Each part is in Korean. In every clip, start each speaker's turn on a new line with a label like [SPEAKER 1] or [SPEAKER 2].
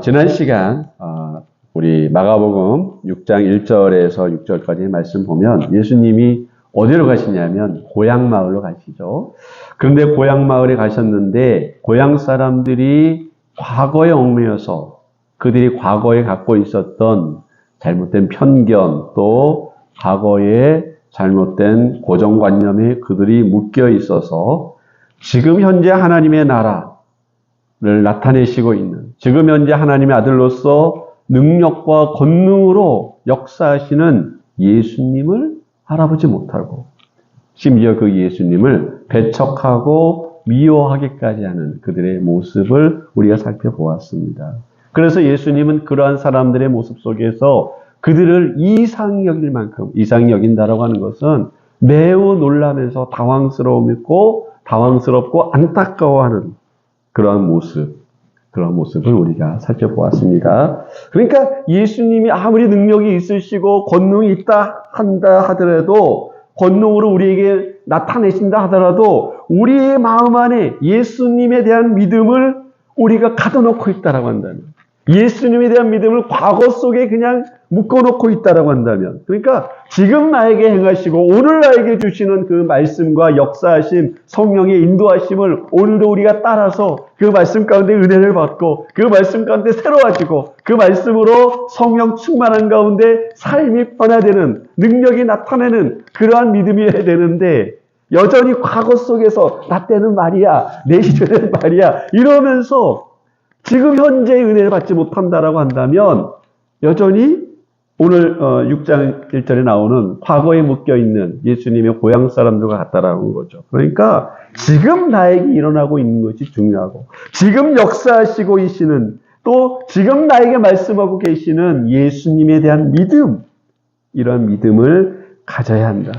[SPEAKER 1] 지난 시간 우리 마가복음 6장 1절에서 6절까지 말씀 보면 예수님이 어디로 가시냐면 고향 마을로 가시죠. 그런데 고향 마을에 가셨는데 고향 사람들이 과거에 얽매여서 그들이 과거에 갖고 있었던 잘못된 편견 또 과거에 잘못된 고정관념에 그들이 묶여 있어서 지금 현재 하나님의 나라를 나타내시고 있는 지금 현재 하나님의 아들로서 능력과 권능으로 역사하시는 예수님을 알아보지 못하고 심지어 그 예수님을 배척하고 미워하기까지 하는 그들의 모습을 우리가 살펴보았습니다. 그래서 예수님은 그러한 사람들의 모습 속에서 그들을 이상히 여길 만큼 이상히 여긴다라고 하는 것은 매우 놀라면서 당황스럽고 안타까워하는 그러한 모습을 우리가 살펴보았습니다. 그러니까 예수님이 아무리 능력이 있으시고 권능이 있다 한다 하더라도 권능으로 우리에게 나타내신다 하더라도 우리의 마음 안에 예수님에 대한 믿음을 우리가 가둬놓고 있다라고 한다면 예수님에 대한 믿음을 과거 속에 그냥 묶어놓고 있다라고 한다면 그러니까 지금 나에게 행하시고 오늘 나에게 주시는 그 말씀과 역사하심 성령의 인도하심을 오늘도 우리가 따라서 그 말씀 가운데 은혜를 받고 그 말씀 가운데 새로워지고 그 말씀으로 성령 충만한 가운데 삶이 변화되는 능력이 나타내는 그러한 믿음이어야 되는데 여전히 과거 속에서 나 때는 말이야 내 시절에는 말이야 이러면서 지금 현재의 은혜를 받지 못한다라고 한다면 여전히 오늘 6장 1절에 나오는 과거에 묶여있는 예수님의 고향 사람들과 같다라는 거죠. 그러니까 지금 나에게 일어나고 있는 것이 중요하고 지금 역사하시고 계시는 또 지금 나에게 말씀하고 계시는 예수님에 대한 믿음 이런 믿음을 가져야 한다.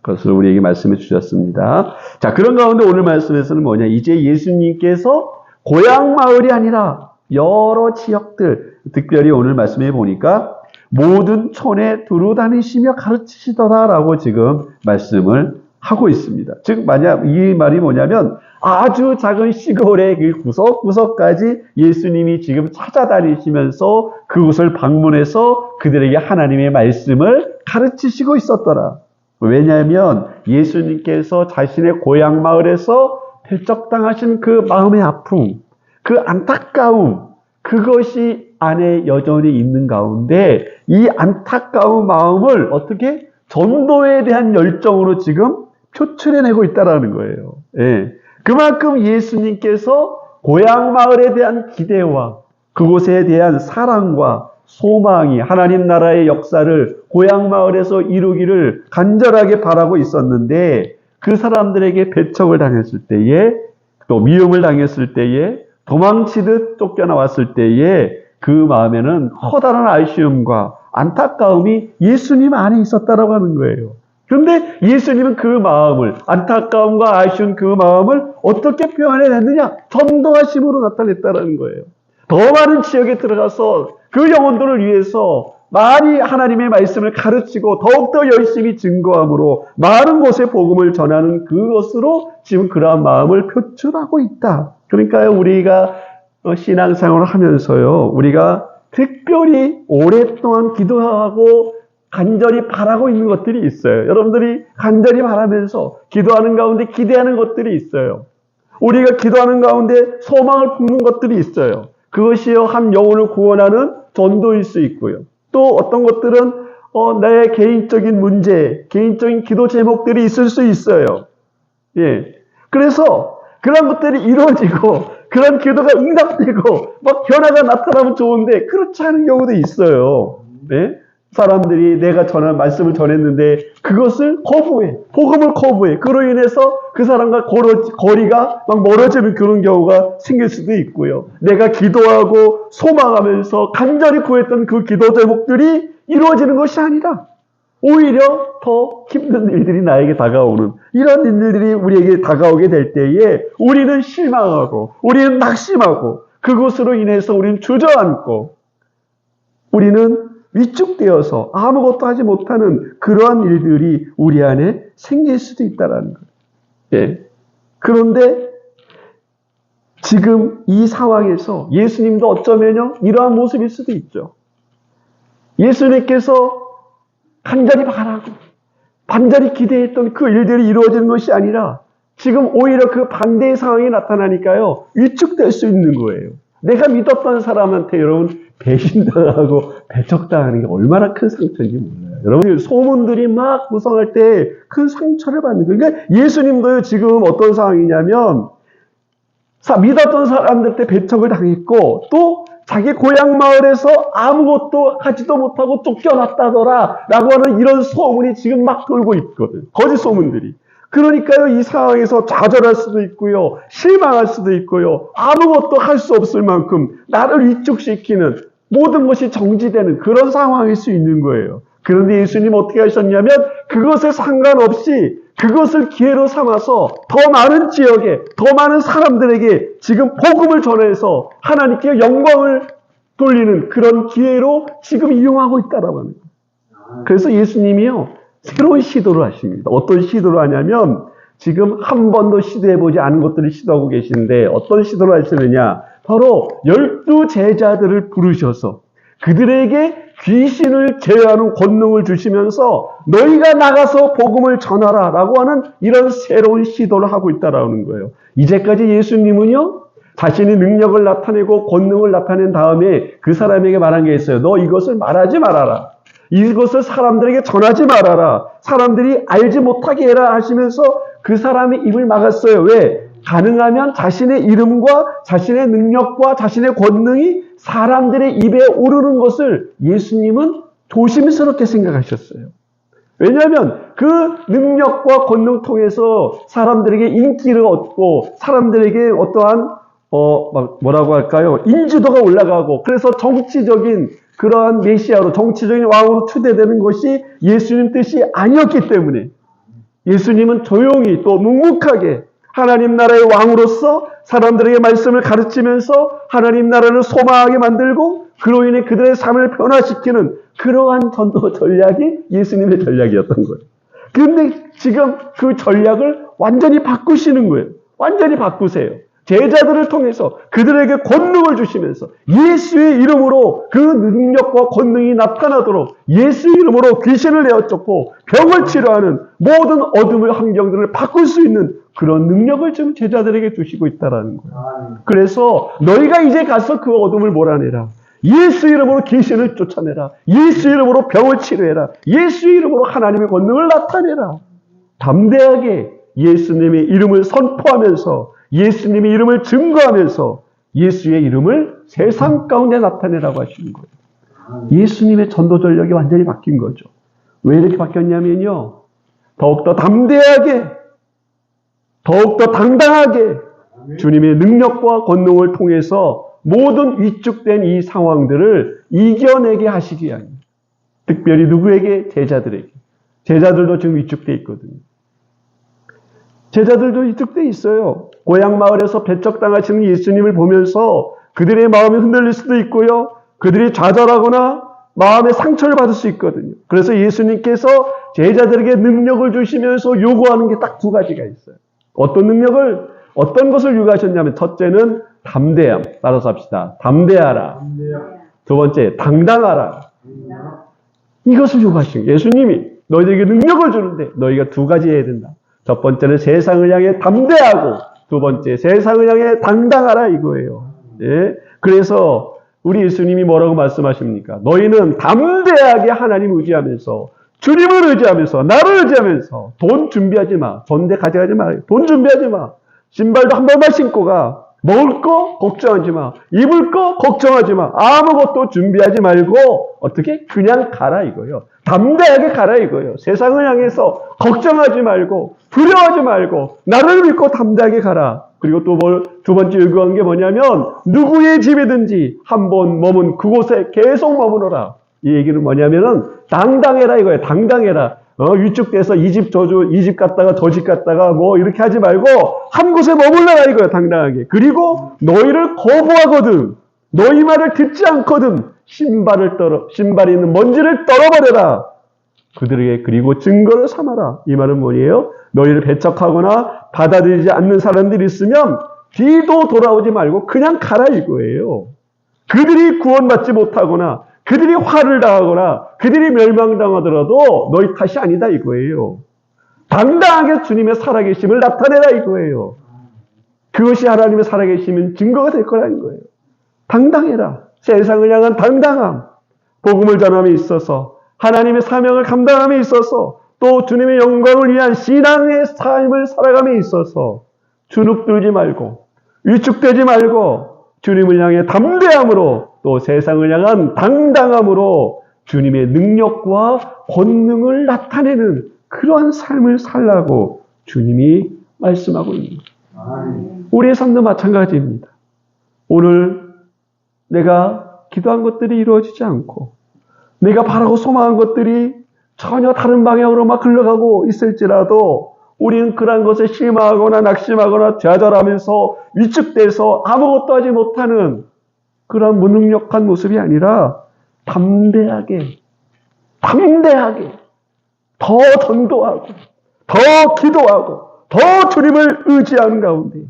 [SPEAKER 1] 그것을 우리에게 말씀해 주셨습니다. 자, 그런 가운데 오늘 말씀에서는 뭐냐 이제 예수님께서 고향 마을이 아니라 여러 지역들, 특별히 오늘 말씀해 보니까 모든 촌에 두루 다니시며 가르치시더라라고 지금 말씀을 하고 있습니다. 즉, 만약 이 말이 뭐냐면 아주 작은 시골의 그 구석구석까지 예수님이 지금 찾아다니시면서 그곳을 방문해서 그들에게 하나님의 말씀을 가르치시고 있었더라. 왜냐하면 예수님께서 자신의 고향 마을에서 배척당하신 그 마음의 아픔, 그 안타까움, 그것이 안에 여전히 있는 가운데 이 안타까운 마음을 어떻게 전도에 대한 열정으로 지금 표출해내고 있다는 거예요. 예. 그만큼 예수님께서 고향 마을에 대한 기대와 그곳에 대한 사랑과 소망이 하나님 나라의 역사를 고향 마을에서 이루기를 간절하게 바라고 있었는데 그 사람들에게 배척을 당했을 때에 또 미움을 당했을 때에 도망치듯 쫓겨나왔을 때에 그 마음에는 커다란 아쉬움과 안타까움이 예수님 안에 있었다라고 하는 거예요. 그런데 예수님은 그 마음을 안타까움과 아쉬운 그 마음을 어떻게 표현해냈느냐? 전도하심으로 나타냈다라는 거예요. 더 많은 지역에 들어가서 그 영혼들을 위해서 많이 하나님의 말씀을 가르치고 더욱더 열심히 증거함으로 많은 곳에 복음을 전하는 그것으로 지금 그러한 마음을 표출하고 있다. 그러니까 우리가 신앙생활을 하면서요. 우리가 특별히 오랫동안 기도하고 간절히 바라고 있는 것들이 있어요. 여러분들이 간절히 바라면서 기도하는 가운데 기대하는 것들이 있어요. 우리가 기도하는 가운데 소망을 품는 것들이 있어요. 그것이요 한 영혼을 구원하는 전도일 수 있고요. 또 어떤 것들은 내 개인적인 문제, 개인적인 기도 제목들이 있을 수 있어요. 예. 그래서 그런 것들이 이루어지고 그런 기도가 응답되고 막 변화가 나타나면 좋은데 그렇지 않은 경우도 있어요. 네? 사람들이 내가 전한 말씀을 전했는데 그것을 거부해. 복음을 거부해. 그로 인해서 그 사람과 거리가 막 멀어지는 그런 경우가 생길 수도 있고요. 내가 기도하고 소망하면서 간절히 구했던 그 기도 제목들이 이루어지는 것이 아니라 오히려 더 힘든 일들이 나에게 다가오는 이런 일들이 우리에게 다가오게 될 때에 우리는 실망하고 우리는 낙심하고 그것으로 인해서 우리는 주저앉고 우리는 위축되어서 아무것도 하지 못하는 그러한 일들이 우리 안에 생길 수도 있다는 거예요. 예. 그런데 지금 이 상황에서 예수님도 어쩌면요, 이러한 모습일 수도 있죠. 예수님께서 간절히 바라고 간절히 기대했던 그 일들이 이루어지는 것이 아니라 지금 오히려 그 반대의 상황이 나타나니까요, 위축될 수 있는 거예요. 내가 믿었던 사람한테 여러분 배신당하고 배척당하는 게 얼마나 큰 상처인지 몰라요. 여러분, 소문들이 막 구성할 때 큰 상처를 받는 거예요. 그러니까 예수님도요, 지금 어떤 상황이냐면 믿었던 사람들한테 배척을 당했고 또 자기 고향 마을에서 아무것도 하지도 못하고 쫓겨났다더라 라고 하는 이런 소문이 지금 막 돌고 있거든. 거짓 소문들이. 그러니까요, 이 상황에서 좌절할 수도 있고요, 실망할 수도 있고요, 아무것도 할 수 없을 만큼 나를 위축시키는 모든 것이 정지되는 그런 상황일 수 있는 거예요. 그런데 예수님 어떻게 하셨냐면 그것에 상관없이 그것을 기회로 삼아서 더 많은 지역에, 더 많은 사람들에게 지금 복음을 전해서 하나님께 영광을 돌리는 그런 기회로 지금 이용하고 있다라고 하는 거예요. 그래서 예수님이요, 새로운 시도를 하십니다. 어떤 시도를 하냐면 지금 한 번도 시도해보지 않은 것들을 시도하고 계시는데 어떤 시도를 하시느냐. 바로 12 제자들을 부르셔서 그들에게 귀신을 제어하는 권능을 주시면서 너희가 나가서 복음을 전하라 라고 하는 이런 새로운 시도를 하고 있다라는 거예요. 이제까지 예수님은요, 자신의 능력을 나타내고 권능을 나타낸 다음에 그 사람에게 말한 게 있어요. 너 이것을 말하지 말아라. 이것을 사람들에게 전하지 말아라. 사람들이 알지 못하게 해라 하시면서 그 사람의 입을 막았어요. 왜? 가능하면 자신의 이름과 자신의 능력과 자신의 권능이 사람들의 입에 오르는 것을 예수님은 조심스럽게 생각하셨어요. 왜냐하면 그 능력과 권능 통해서 사람들에게 인기를 얻고 사람들에게 어떠한 뭐라고 할까요? 인지도가 올라가고 그래서 정치적인 그러한 메시아로 정치적인 왕으로 추대되는 것이 예수님 뜻이 아니었기 때문에 예수님은 조용히 또 묵묵하게 하나님 나라의 왕으로서 사람들에게 말씀을 가르치면서 하나님 나라를 소망하게 만들고 그로 인해 그들의 삶을 변화시키는 그러한 전도 전략이 예수님의 전략이었던 거예요. 그런데 지금 그 전략을 완전히 바꾸시는 거예요. 완전히 바꾸세요. 제자들을 통해서 그들에게 권능을 주시면서 예수의 이름으로 그 능력과 권능이 나타나도록 예수의 이름으로 귀신을 내어쫓고 병을 치료하는 모든 어둠의 환경들을 바꿀 수 있는 그런 능력을 지금 제자들에게 주시고 있다는 거예요. 그래서 너희가 이제 가서 그 어둠을 몰아내라. 예수 이름으로 귀신을 쫓아내라. 예수 이름으로 병을 치료해라. 예수 이름으로 하나님의 권능을 나타내라. 담대하게 예수님의 이름을 선포하면서 예수님의 이름을 증거하면서 예수의 이름을 세상 가운데 나타내라고 하시는 거예요. 예수님의 전도 전략이 완전히 바뀐 거죠. 왜 이렇게 바뀌었냐면요, 더욱더 담대하게, 더욱더 당당하게 주님의 능력과 권능을 통해서 모든 위축된 이 상황들을 이겨내게 하시기 위함입니다. 특별히 누구에게? 제자들에게. 제자들도 지금 위축되어 있거든요. 제자들도 위축되어 있어요. 고향 마을에서 배척당하시는 예수님을 보면서 그들의 마음이 흔들릴 수도 있고요. 그들이 좌절하거나 마음의 상처를 받을 수 있거든요. 그래서 예수님께서 제자들에게 능력을 주시면서 요구하는 게 딱 두 가지가 있어요. 어떤 능력을, 어떤 것을 요구하셨냐면 첫째는 담대함. 따라서 합시다. 담대하라. 두 번째, 당당하라. 이것을 요구하신 거예요. 예수님이 너희들에게 능력을 주는데 너희가 두 가지 해야 된다. 첫 번째는 세상을 향해 담대하고 두 번째 세상을 향해 당당하라 이거예요. 예? 그래서 우리 예수님이 뭐라고 말씀하십니까? 너희는 담대하게 하나님 의지하면서 주님을 의지하면서 나를 의지하면서 돈 준비하지 마. 전대 가져가지 마. 돈 준비하지 마. 신발도 한 벌만 신고 가. 먹을 거 걱정하지 마. 입을 거 걱정하지 마. 아무것도 준비하지 말고 어떻게? 그냥 가라 이거예요. 담대하게 가라 이거예요. 세상을 향해서 걱정하지 말고 두려워하지 말고 나를 믿고 담대하게 가라. 그리고 또 두 번째 요구한 게 뭐냐면 누구의 집이든지 한 번 머문 그곳에 계속 머무너라. 이 얘기는 뭐냐면은 당당해라 이거예요. 당당해라. 위축돼서 이 집 갔다가 저 집 갔다가 뭐 이렇게 하지 말고 한 곳에 머물러라 이거예요. 당당하게. 그리고 너희를 거부하거든 너희 말을 듣지 않거든 신발이 있는 먼지를 떨어버려라. 그들에게 그리고 증거를 삼아라. 이 말은 뭐예요? 너희를 배척하거나 받아들이지 않는 사람들이 있으면 뒤도 돌아오지 말고 그냥 가라 이거예요. 그들이 구원받지 못하거나 그들이 화를 당하거나 그들이 멸망당하더라도 너희 탓이 아니다 이거예요. 당당하게 주님의 살아계심을 나타내라 이거예요. 그것이 하나님의 살아계심은 증거가 될 거라는 거예요. 당당해라. 세상을 향한 당당함, 복음을 전함에 있어서 하나님의 사명을 감당함에 있어서 또 주님의 영광을 위한 신앙의 삶을 살아감에 있어서 주눅들지 말고 위축되지 말고 주님을 향해 담대함으로 또 세상을 향한 당당함으로 주님의 능력과 권능을 나타내는 그러한 삶을 살라고 주님이 말씀하고 있는 거예요. 우리의 삶도 마찬가지입니다. 오늘 내가 기도한 것들이 이루어지지 않고 내가 바라고 소망한 것들이 전혀 다른 방향으로 막 흘러가고 있을지라도 우리는 그러한 것에 실망하거나 낙심하거나 좌절하면서 위축돼서 아무것도 하지 못하는 그런 무능력한 모습이 아니라 담대하게 더 전도하고 더 기도하고 더 주님을 의지하는 가운데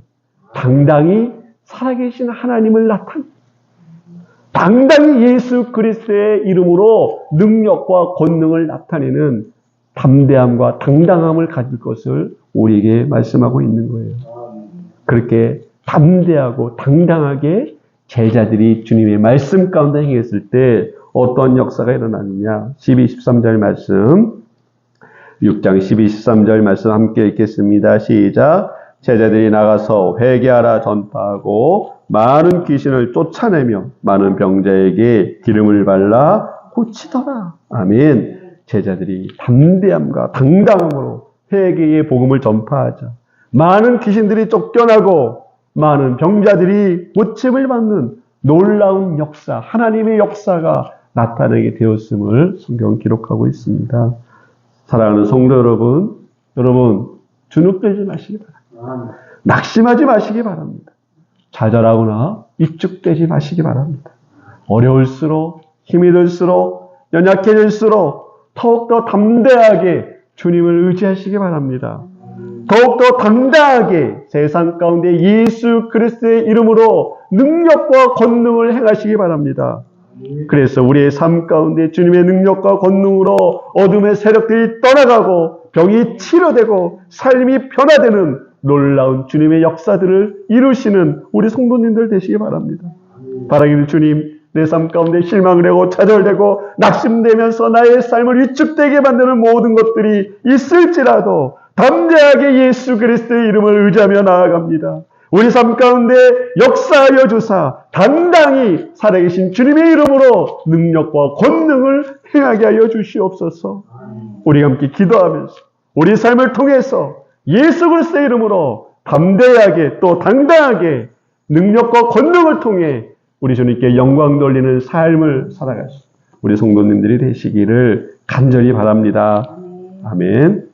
[SPEAKER 1] 당당히 살아계신 하나님을 당당히 예수 그리스도의 이름으로 능력과 권능을 나타내는 담대함과 당당함을 가질 것을 우리에게 말씀하고 있는 거예요. 그렇게 담대하고 당당하게 제자들이 주님의 말씀 가운데 행했을 때 어떤 역사가 일어나느냐. 12, 13절 말씀 6장 12, 13절 말씀 함께 읽겠습니다. 시작. 제자들이 나가서 회개하라 전파하고 많은 귀신을 쫓아내며 많은 병자에게 기름을 발라 고치더라. 아멘. 제자들이 담대함과 당당함으로 회개의 복음을 전파하자. 많은 귀신들이 쫓겨나고 많은 병자들이 고침을 받는 놀라운 역사, 하나님의 역사가 나타나게 되었음을 성경 기록하고 있습니다. 사랑하는 성도 여러분, 주눅들지 마시기 바랍니다. 낙심하지 마시기 바랍니다. 좌절하거나 위축되지 마시기 바랍니다. 어려울수록, 힘이 들수록, 연약해질수록 더욱더 담대하게 주님을 의지하시기 바랍니다. 더욱더 당당하게 세상 가운데 예수 그리스도의 이름으로 능력과 권능을 행하시기 바랍니다. 그래서 우리의 삶 가운데 주님의 능력과 권능으로 어둠의 세력들이 떠나가고 병이 치료되고 삶이 변화되는 놀라운 주님의 역사들을 이루시는 우리 성도님들 되시기 바랍니다. 바라기를 주님, 내 삶 가운데 실망을 하고 좌절되고 낙심되면서 나의 삶을 위축되게 만드는 모든 것들이 있을지라도 담대하게 예수 그리스도의 이름을 의지하며 나아갑니다. 우리 삶 가운데 역사하여 주사 당당히 살아계신 주님의 이름으로 능력과 권능을 행하게 하여 주시옵소서. 우리가 함께 기도하면서 우리 삶을 통해서 예수 그리스도의 이름으로 담대하게 또 당당하게 능력과 권능을 통해 우리 주님께 영광 돌리는 삶을 살아갈 수 우리 성도님들이 되시기를 간절히 바랍니다. 아멘.